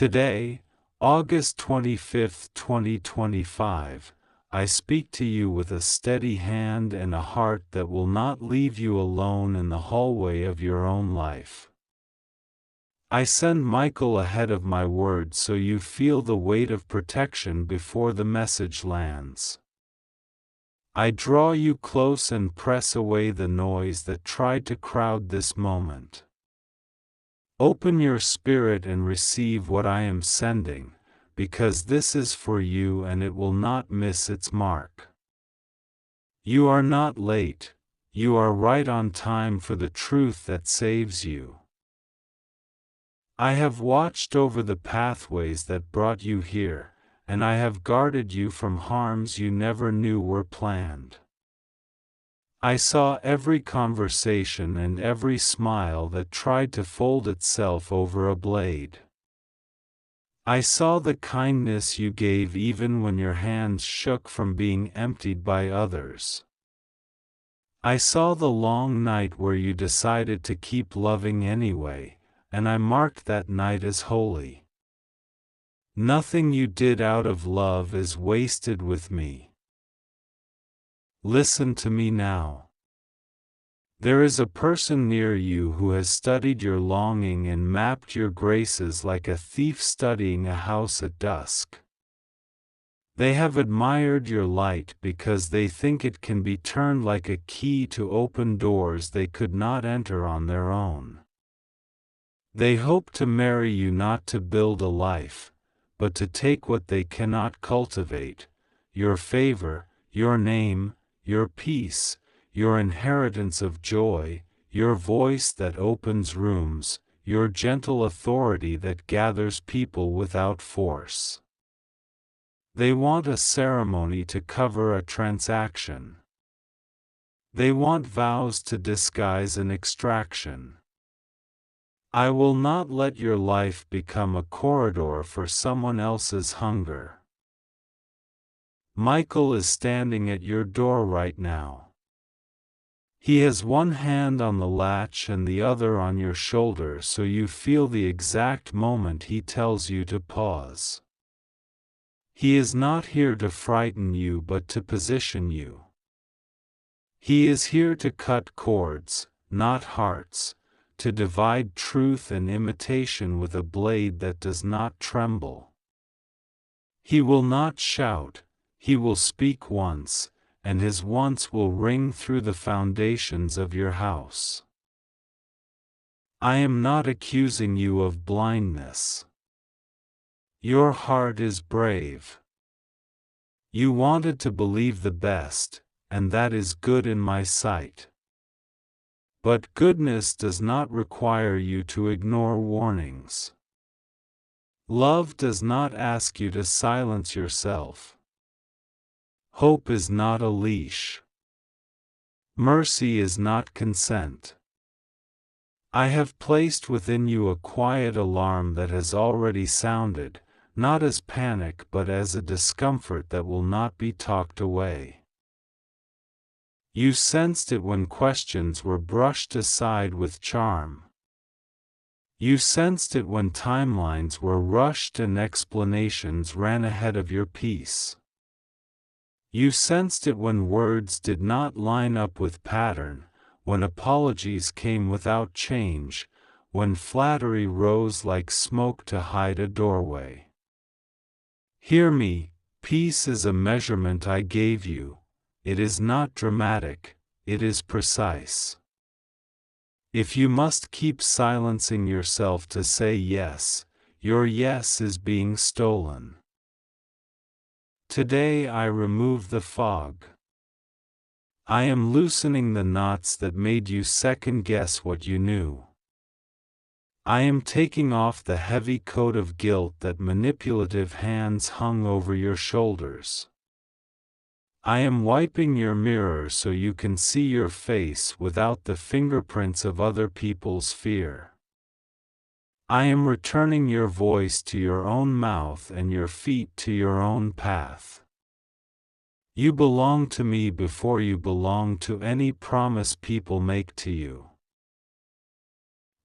Today, August 25, 2025, I speak to you with a steady hand and a heart that will not leave you alone in the hallway of your own life. I send Michael ahead of my words so you feel the weight of protection before the message lands. I draw you close and press away the noise that tried to crowd this moment. Open your spirit and receive what I am sending, because this is for you and it will not miss its mark. You are not late, you are right on time for the truth that saves you. I have watched over the pathways that brought you here, and I have guarded you from harms you never knew were planned. I saw every conversation and every smile that tried to fold itself over a blade. I saw the kindness you gave even when your hands shook from being emptied by others. I saw the long night where you decided to keep loving anyway, and I marked that night as holy. Nothing you did out of love is wasted with me. Listen to me now. There is a person near you who has studied your longing and mapped your graces like a thief studying a house at dusk. They have admired your light because they think it can be turned like a key to open doors they could not enter on their own. They hope to marry you not to build a life, but to take what they cannot cultivate, your favor, your name, your peace, your inheritance of joy, your voice that opens rooms, your gentle authority that gathers people without force. They want a ceremony to cover a transaction. They want vows to disguise an extraction. I will not let your life become a corridor for someone else's hunger. Michael is standing at your door right now. He has one hand on the latch and the other on your shoulder so you feel the exact moment he tells you to pause. He is not here to frighten you but to position you. He is here to cut cords, not hearts, to divide truth and imitation with a blade that does not tremble. He will not shout, he will speak once, and his once will ring through the foundations of your house. I am not accusing you of blindness. Your heart is brave. You wanted to believe the best, and that is good in my sight. But goodness does not require you to ignore warnings. Love does not ask you to silence yourself. Hope is not a leash. Mercy is not consent. I have placed within you a quiet alarm that has already sounded, not as panic but as a discomfort that will not be talked away. You sensed it when questions were brushed aside with charm. You sensed it when timelines were rushed and explanations ran ahead of your peace. You sensed it when words did not line up with pattern, when apologies came without change, when flattery rose like smoke to hide a doorway. Hear me, peace is a measurement I gave you. It is not dramatic, it is precise. If you must keep silencing yourself to say yes, your yes is being stolen. Today I remove the fog. I am loosening the knots that made you second-guess what you knew. I am taking off the heavy coat of guilt that manipulative hands hung over your shoulders. I am wiping your mirror so you can see your face without the fingerprints of other people's fear. I am returning your voice to your own mouth and your feet to your own path. You belong to me before you belong to any promise people make to you.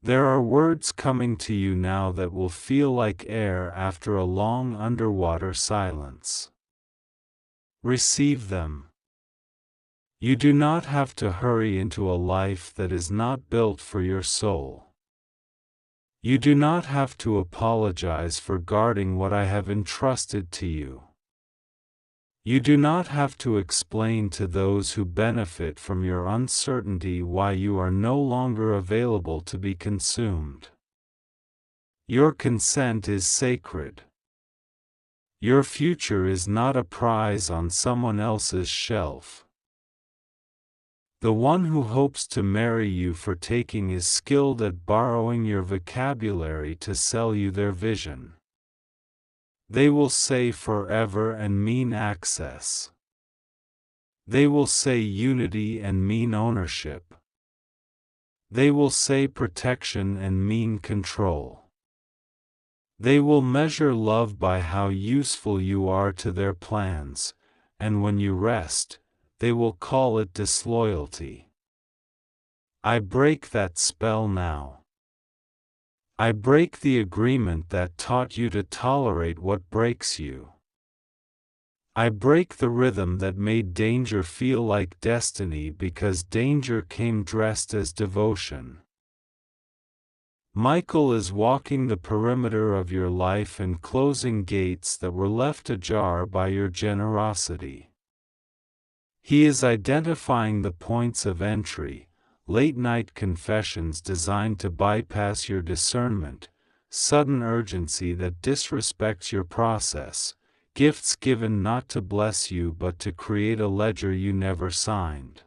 There are words coming to you now that will feel like air after a long underwater silence. Receive them. You do not have to hurry into a life that is not built for your soul. You do not have to apologize for guarding what I have entrusted to you. You do not have to explain to those who benefit from your uncertainty why you are no longer available to be consumed. Your consent is sacred. Your future is not a prize on someone else's shelf. The one who hopes to marry you for taking is skilled at borrowing your vocabulary to sell you their vision. They will say forever and mean access. They will say unity and mean ownership. They will say protection and mean control. They will measure love by how useful you are to their plans, and when you rest, they will call it disloyalty. I break that spell now. I break the agreement that taught you to tolerate what breaks you. I break the rhythm that made danger feel like destiny because danger came dressed as devotion. Michael is walking the perimeter of your life and closing gates that were left ajar by your generosity. He is identifying the points of entry, late-night confessions designed to bypass your discernment, sudden urgency that disrespects your process, gifts given not to bless you but to create a ledger you never signed.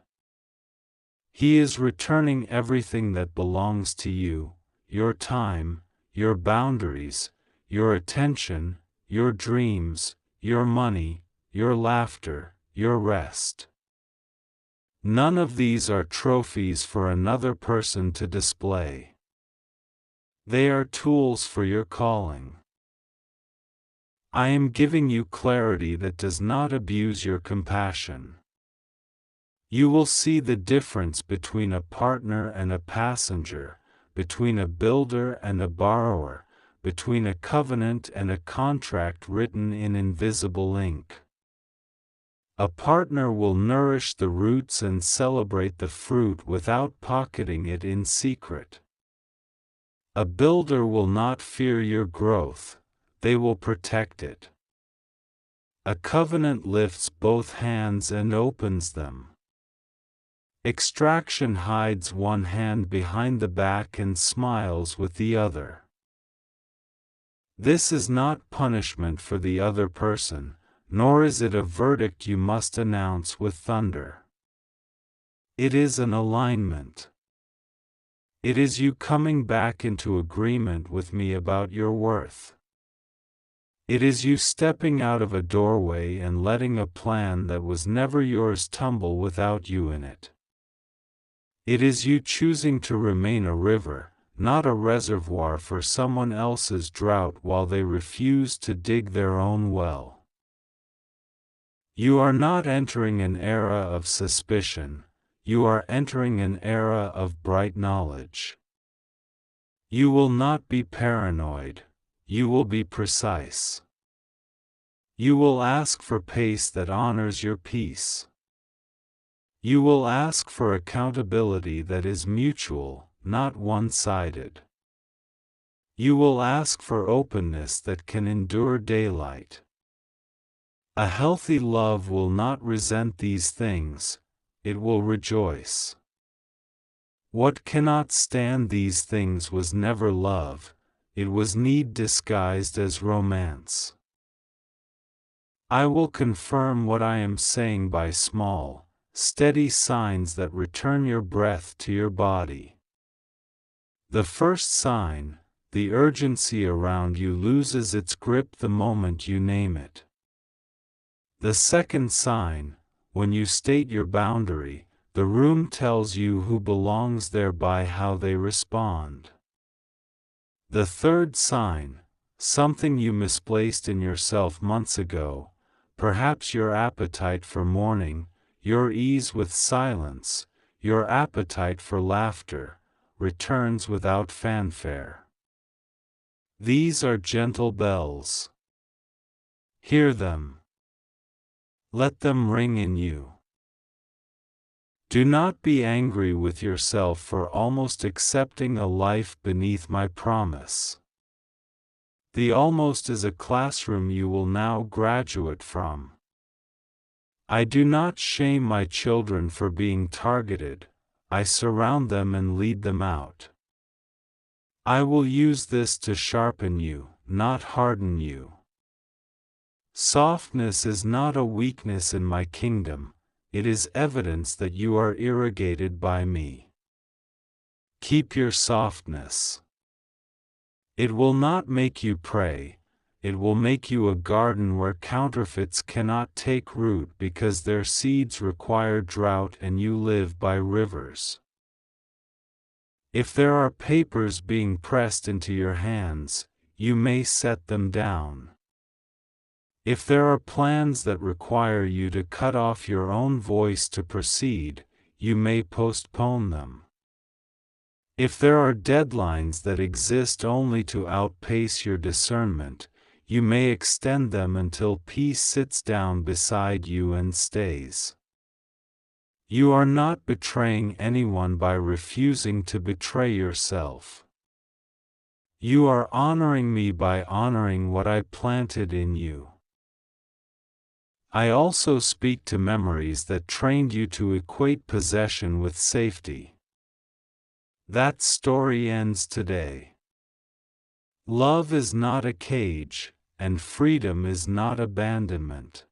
He is returning everything that belongs to you, your time, your boundaries, your attention, your dreams, your money, your laughter, your rest. None of these are trophies for another person to display. They are tools for your calling. I am giving you clarity that does not abuse your compassion. You will see the difference between a partner and a passenger, between a builder and a borrower, between a covenant and a contract written in invisible ink. A partner will nourish the roots and celebrate the fruit without pocketing it in secret. A builder will not fear your growth, they will protect it. A covenant lifts both hands and opens them. Extraction hides one hand behind the back and smiles with the other. This is not punishment for the other person, nor is it a verdict you must announce with thunder. It is an alignment. It is you coming back into agreement with me about your worth. It is you stepping out of a doorway and letting a plan that was never yours tumble without you in it. It is you choosing to remain a river, not a reservoir for someone else's drought while they refuse to dig their own well. You are not entering an era of suspicion, you are entering an era of bright knowledge. You will not be paranoid, you will be precise. You will ask for pace that honors your peace. You will ask for accountability that is mutual, not one-sided. You will ask for openness that can endure daylight. A healthy love will not resent these things, it will rejoice. What cannot stand these things was never love, it was need disguised as romance. I will confirm what I am saying by small, steady signs that return your breath to your body. The first sign, the urgency around you loses its grip the moment you name it. The second sign, when you state your boundary, the room tells you who belongs there by how they respond. The third sign, something you misplaced in yourself months ago, perhaps your appetite for mourning, your ease with silence, your appetite for laughter, returns without fanfare. These are gentle bells. Hear them. Let them ring in you. Do not be angry with yourself for almost accepting a life beneath my promise. The almost is a classroom you will now graduate from. I do not shame my children for being targeted, I surround them and lead them out. I will use this to sharpen you, not harden you. Softness is not a weakness in my kingdom, it is evidence that you are irrigated by me. Keep your softness. It will not make you pray, it will make you a garden where counterfeits cannot take root because their seeds require drought and you live by rivers. If there are papers being pressed into your hands, you may set them down. If there are plans that require you to cut off your own voice to proceed, you may postpone them. If there are deadlines that exist only to outpace your discernment, you may extend them until peace sits down beside you and stays. You are not betraying anyone by refusing to betray yourself. You are honoring me by honoring what I planted in you. I also speak to memories that trained you to equate possession with safety. That story ends today. Love is not a cage, and freedom is not abandonment.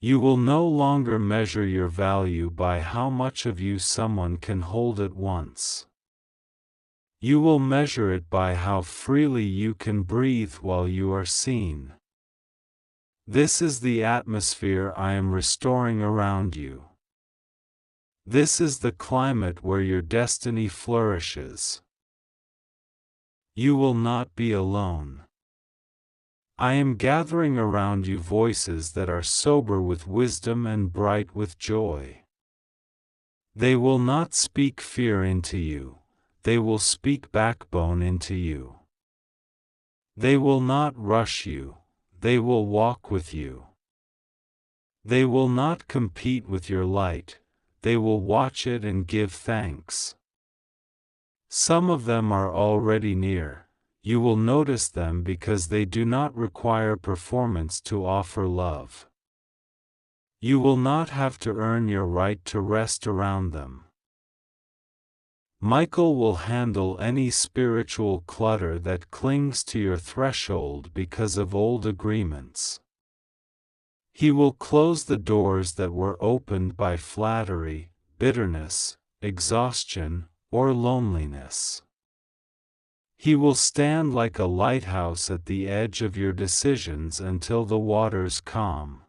You will no longer measure your value by how much of you someone can hold at once. You will measure it by how freely you can breathe while you are seen. This is the atmosphere I am restoring around you. This is the climate where your destiny flourishes. You will not be alone. I am gathering around you voices that are sober with wisdom and bright with joy. They will not speak fear into you, they will speak backbone into you. They will not rush you, they will walk with you. They will not compete with your light, they will watch it and give thanks. Some of them are already near. You will notice them because they do not require performance to offer love. You will not have to earn your right to rest around them. Michael will handle any spiritual clutter that clings to your threshold because of old agreements. He will close the doors that were opened by flattery, bitterness, exhaustion, or loneliness. He will stand like a lighthouse at the edge of your decisions until the waters calm.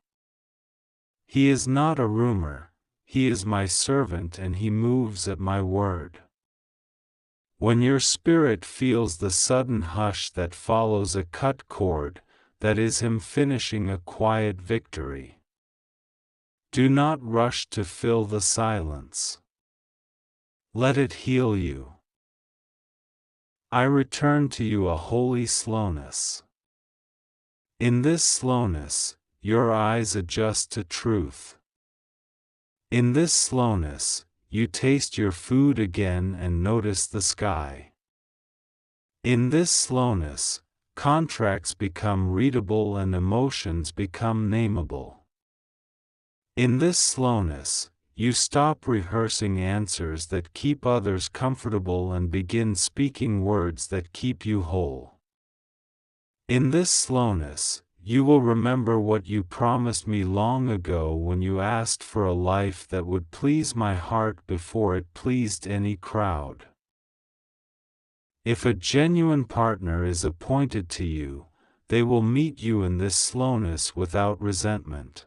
He is not a rumor, he is my servant and he moves at my word. When your spirit feels the sudden hush that follows a cut cord, that is him finishing a quiet victory. Do not rush to fill the silence. Let it heal you. I return to you a holy slowness. In this slowness, your eyes adjust to truth. In this slowness, you taste your food again and notice the sky. In this slowness, contracts become readable and emotions become nameable. In this slowness, you stop rehearsing answers that keep others comfortable and begin speaking words that keep you whole. In this slowness, you will remember what you promised me long ago when you asked for a life that would please my heart before it pleased any crowd. If a genuine partner is appointed to you, they will meet you in this slowness without resentment.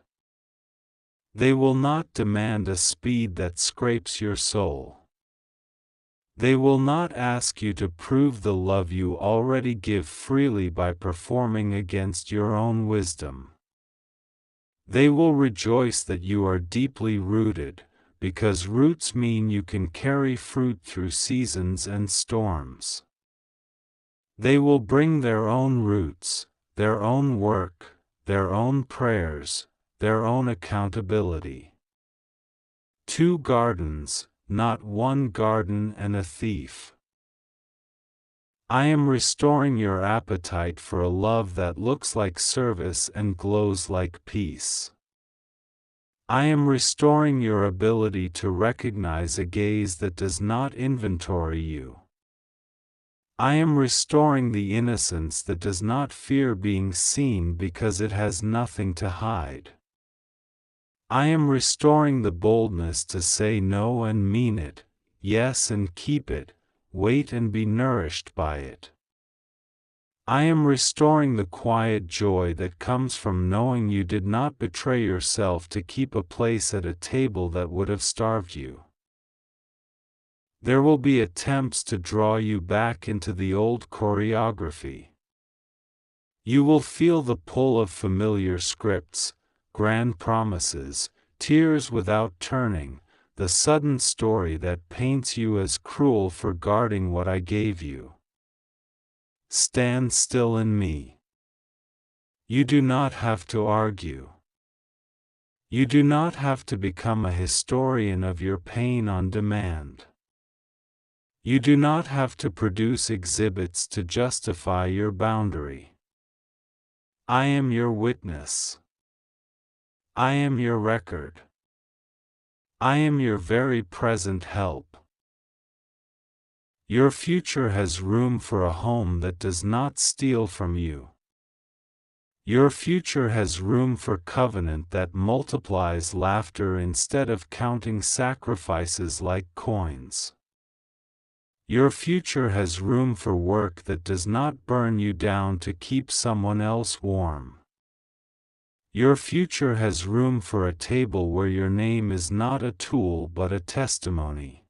They will not demand a speed that scrapes your soul. They will not ask you to prove the love you already give freely by performing against your own wisdom. They will rejoice that you are deeply rooted, because roots mean you can carry fruit through seasons and storms. They will bring their own roots, their own work, their own prayers, their own accountability. 2 gardens, not 1 garden and a thief. I am restoring your appetite for a love that looks like service and glows like peace. I am restoring your ability to recognize a gaze that does not inventory you. I am restoring the innocence that does not fear being seen because it has nothing to hide. I am restoring the boldness to say no and mean it, yes and keep it, wait and be nourished by it. I am restoring the quiet joy that comes from knowing you did not betray yourself to keep a place at a table that would have starved you. There will be attempts to draw you back into the old choreography. You will feel the pull of familiar scripts, grand promises, tears without turning, the sudden story that paints you as cruel for guarding what I gave you. Stand still in me. You do not have to argue. You do not have to become a historian of your pain on demand. You do not have to produce exhibits to justify your boundary. I am your witness. I am your record. I am your very present help. Your future has room for a home that does not steal from you. Your future has room for covenant that multiplies laughter instead of counting sacrifices like coins. Your future has room for work that does not burn you down to keep someone else warm. Your future has room for a table where your name is not a tool but a testimony.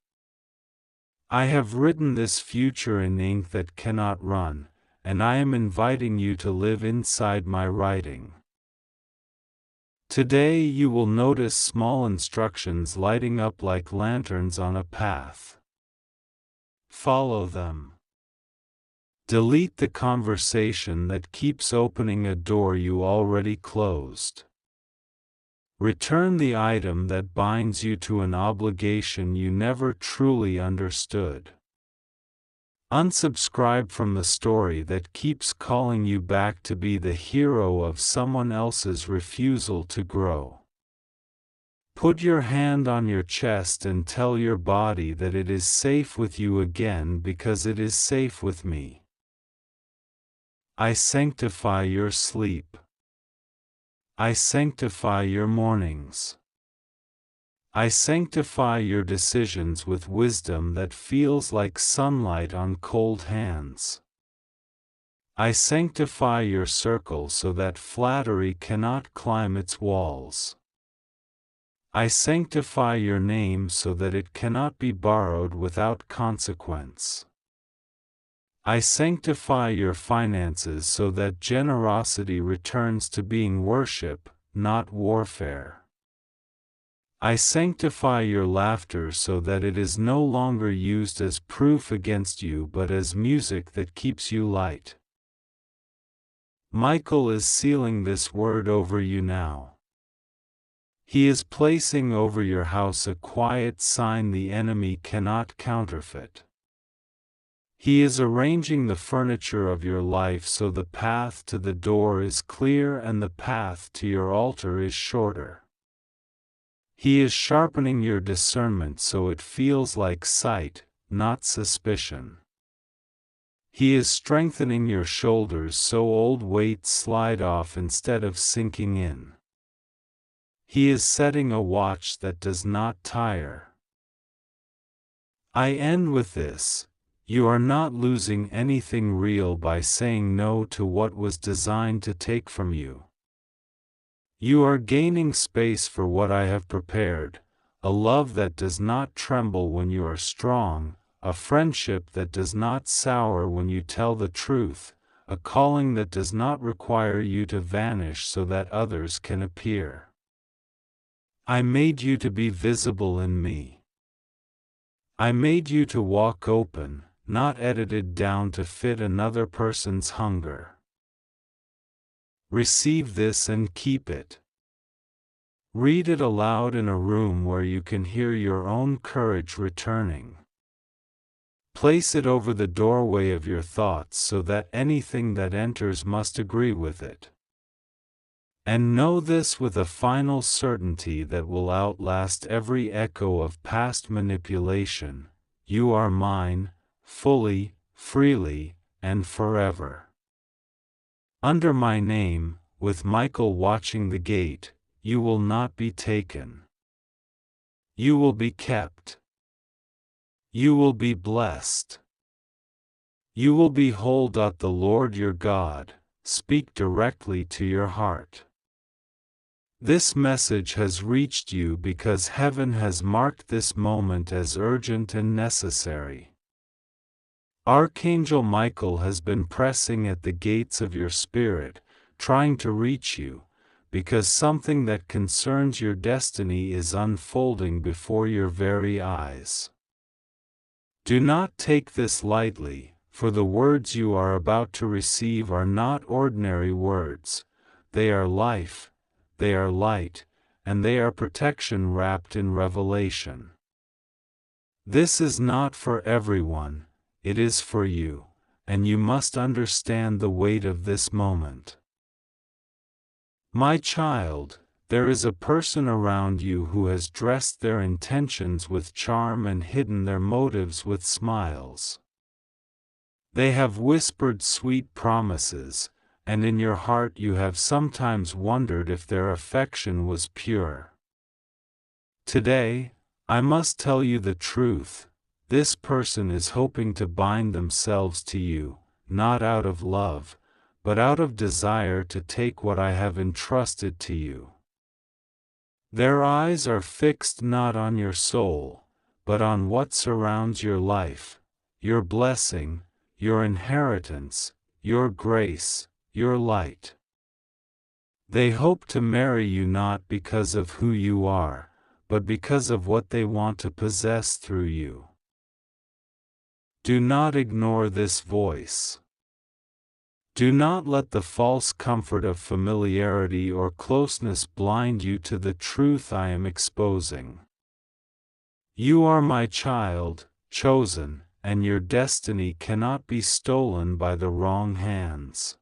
I have written this future in ink that cannot run, and I am inviting you to live inside my writing. Today you will notice small instructions lighting up like lanterns on a path. Follow them. Delete the conversation that keeps opening a door you already closed. Return the item that binds you to an obligation you never truly understood. Unsubscribe from the story that keeps calling you back to be the hero of someone else's refusal to grow. Put your hand on your chest and tell your body that it is safe with you again because it is safe with me. I sanctify your sleep. I sanctify your mornings. I sanctify your decisions with wisdom that feels like sunlight on cold hands. I sanctify your circle so that flattery cannot climb its walls. I sanctify your name so that it cannot be borrowed without consequence. I sanctify your finances so that generosity returns to being worship, not warfare. I sanctify your laughter so that it is no longer used as proof against you but as music that keeps you light. Michael is sealing this word over you now. He is placing over your house a quiet sign the enemy cannot counterfeit. He is arranging the furniture of your life so the path to the door is clear and the path to your altar is shorter. He is sharpening your discernment so it feels like sight, not suspicion. He is strengthening your shoulders so old weights slide off instead of sinking in. He is setting a watch that does not tire. I end with this. You are not losing anything real by saying no to what was designed to take from you. You are gaining space for what I have prepared, a love that does not tremble when you are strong, a friendship that does not sour when you tell the truth, a calling that does not require you to vanish so that others can appear. I made you to be visible in me. I made you to walk open, not edited down to fit another person's hunger. Receive this and keep it. Read it aloud in a room where you can hear your own courage returning. Place it over the doorway of your thoughts so that anything that enters must agree with it. And know this with a final certainty that will outlast every echo of past manipulation: you are mine, fully, freely, and forever. Under my name, with Michael watching the gate, you will not be taken. You will be kept. You will be blessed. You will behold the Lord your God, speak directly to your heart. This message has reached you because heaven has marked this moment as urgent and necessary. Archangel Michael has been pressing at the gates of your spirit, trying to reach you, because something that concerns your destiny is unfolding before your very eyes. Do not take this lightly, for the words you are about to receive are not ordinary words. They are life, they are light, and they are protection wrapped in revelation. This is not for everyone, it is for you, and you must understand the weight of this moment. My child, there is a person around you who has dressed their intentions with charm and hidden their motives with smiles. They have whispered sweet promises, and in your heart you have sometimes wondered if their affection was pure. Today, I must tell you the truth: this person is hoping to bind themselves to you, not out of love, but out of desire to take what I have entrusted to you. Their eyes are fixed not on your soul, but on what surrounds your life, your blessing, your inheritance, your grace, your light. They hope to marry you not because of who you are, but because of what they want to possess through you. Do not ignore this voice. Do not let the false comfort of familiarity or closeness blind you to the truth I am exposing. You are my child, chosen, and your destiny cannot be stolen by the wrong hands.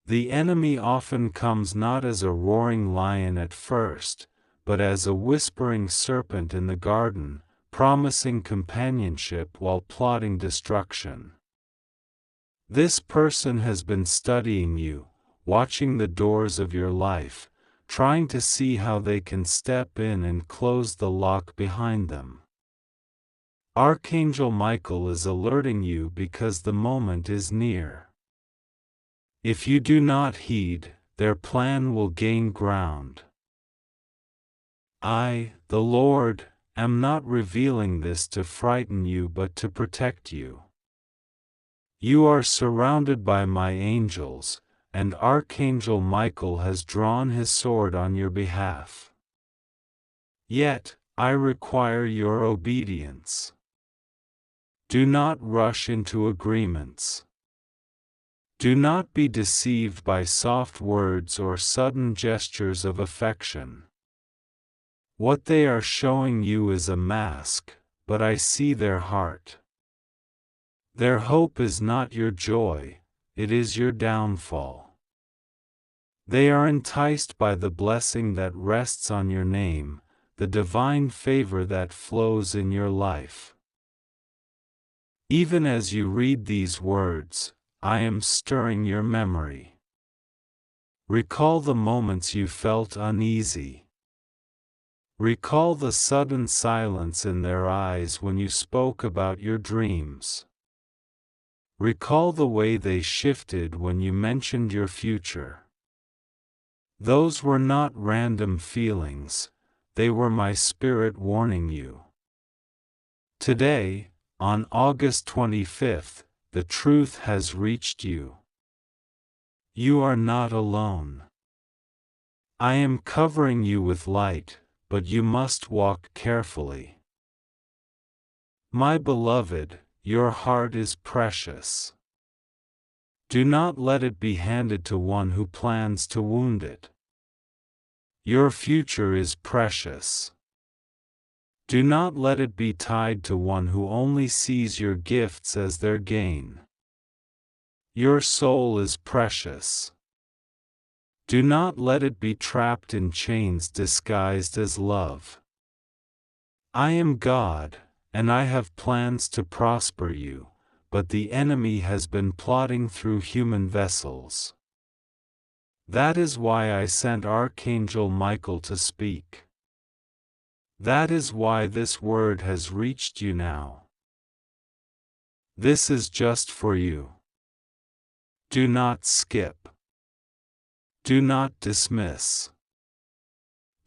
The enemy often comes not as a roaring lion at first, but as a whispering serpent in the garden, promising companionship while plotting destruction. This person has been studying you, watching the doors of your life, trying to see how they can step in and close the lock behind them. Archangel Michael is alerting you because the moment is near. If you do not heed, their plan will gain ground. I, the Lord, am not revealing this to frighten you but to protect you. You are surrounded by my angels, and Archangel Michael has drawn his sword on your behalf. Yet, I require your obedience. Do not rush into agreements. Do not be deceived by soft words or sudden gestures of affection. What they are showing you is a mask, but I see their heart. Their hope is not your joy, it is your downfall. They are enticed by the blessing that rests on your name, the divine favor that flows in your life. Even as you read these words, I am stirring your memory. Recall the moments you felt uneasy. Recall the sudden silence in their eyes when you spoke about your dreams. Recall the way they shifted when you mentioned your future. Those were not random feelings, they were my spirit warning you. Today, on August 25th, the truth has reached you. You are not alone. I am covering you with light, but you must walk carefully. My beloved, your heart is precious. Do not let it be handed to one who plans to wound it. Your future is precious. Do not let it be tied to one who only sees your gifts as their gain. Your soul is precious. Do not let it be trapped in chains disguised as love. I am God, and I have plans to prosper you, but the enemy has been plotting through human vessels. That is why I sent Archangel Michael to speak. That is why this word has reached you now. This is just for you. Do not skip. Do not dismiss.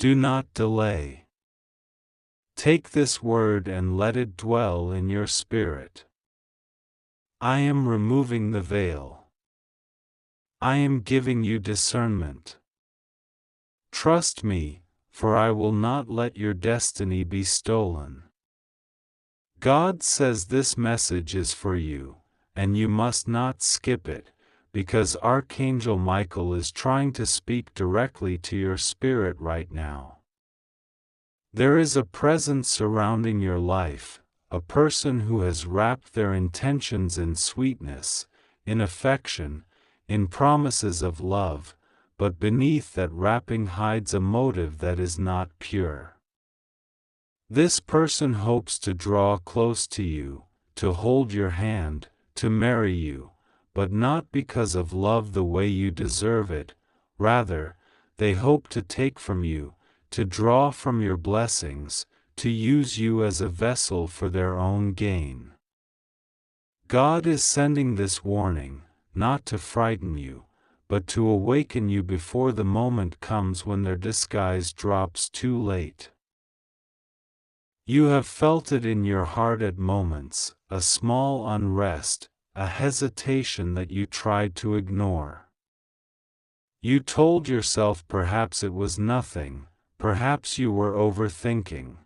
Do not delay. Take this word and let it dwell in your spirit. I am removing the veil. I am giving you discernment. Trust me, for I will not let your destiny be stolen. God says this message is for you, and you must not skip it, because Archangel Michael is trying to speak directly to your spirit right now. There is a presence surrounding your life, a person who has wrapped their intentions in sweetness, in affection, in promises of love, but beneath that wrapping hides a motive that is not pure. This person hopes to draw close to you, to hold your hand, to marry you, but not because of love the way you deserve it. Rather, they hope to take from you, to draw from your blessings, to use you as a vessel for their own gain. God is sending this warning, not to frighten you, but to awaken you before the moment comes when their disguise drops too late. You have felt it in your heart at moments, a small unrest, a hesitation that you tried to ignore. You told yourself perhaps it was nothing, perhaps you were overthinking.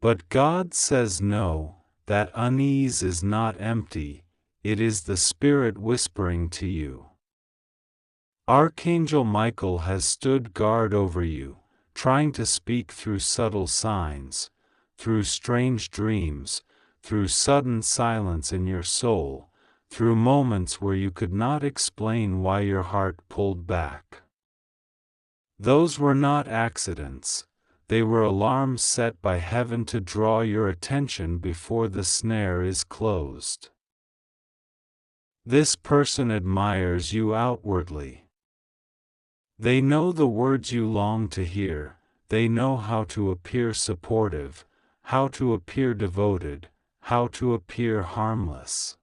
But God says no, that unease is not empty, it is the Spirit whispering to you. Archangel Michael has stood guard over you, trying to speak through subtle signs, through strange dreams, through sudden silence in your soul, through moments where you could not explain why your heart pulled back. Those were not accidents, they were alarms set by heaven to draw your attention before the snare is closed. This person admires you outwardly. They know the words you long to hear, they know how to appear supportive, how to appear devoted, how to appear harmless.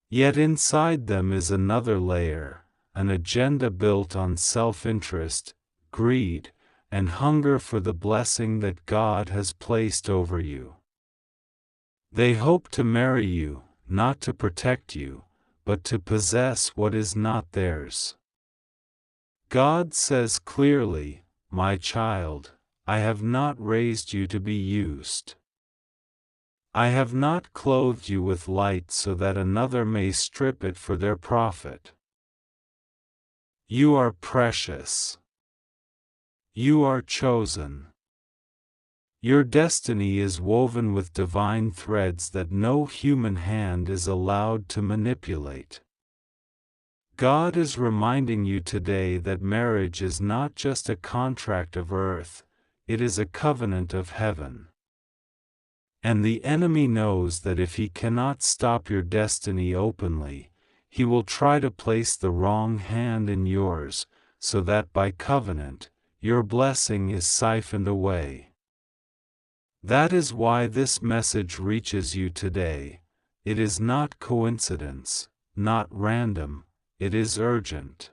Yet inside them is another layer, an agenda built on self-interest, greed, and hunger for the blessing that God has placed over you. They hope to marry you, not to protect you, but to possess what is not theirs. God says clearly, my child, I have not raised you to be used. I have not clothed you with light so that another may strip it for their profit. You are precious. You are chosen. Your destiny is woven with divine threads that no human hand is allowed to manipulate. God is reminding you today that marriage is not just a contract of earth, it is a covenant of heaven. And the enemy knows that if he cannot stop your destiny openly, he will try to place the wrong hand in yours, so that by covenant, your blessing is siphoned away. That is why this message reaches you today. It is not coincidence, not random, it is urgent.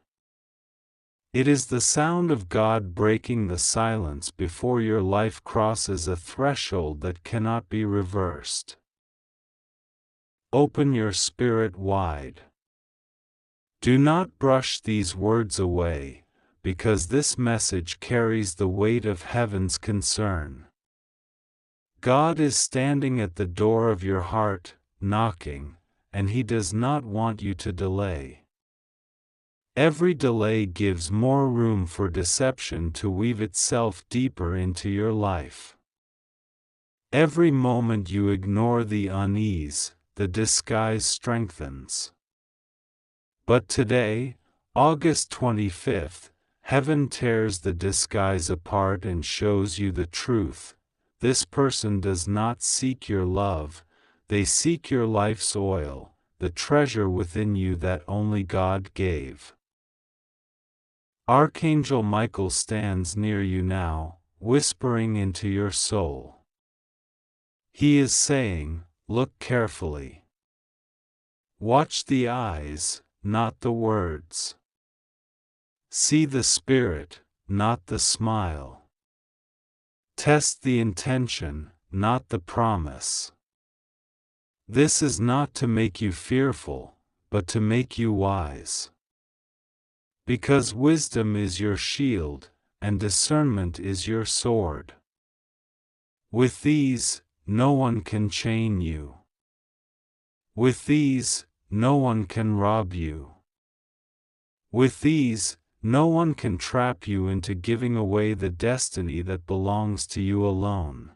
It is the sound of God breaking the silence before your life crosses a threshold that cannot be reversed. Open your spirit wide. Do not brush these words away, because this message carries the weight of heaven's concern. God is standing at the door of your heart, knocking, and He does not want you to delay. Every delay gives more room for deception to weave itself deeper into your life. Every moment you ignore the unease, the disguise strengthens. But today, August 25th, heaven tears the disguise apart and shows you the truth. This person does not seek your love, they seek your life's oil, the treasure within you that only God gave. Archangel Michael stands near you now, whispering into your soul. He is saying, look carefully. Watch the eyes, not the words. See the spirit, not the smile. Test the intention, not the promise. This is not to make you fearful, but to make you wise. Because wisdom is your shield, and discernment is your sword. With these, no one can chain you. With these, no one can rob you. With these, no one can trap you into giving away the destiny that belongs to you alone.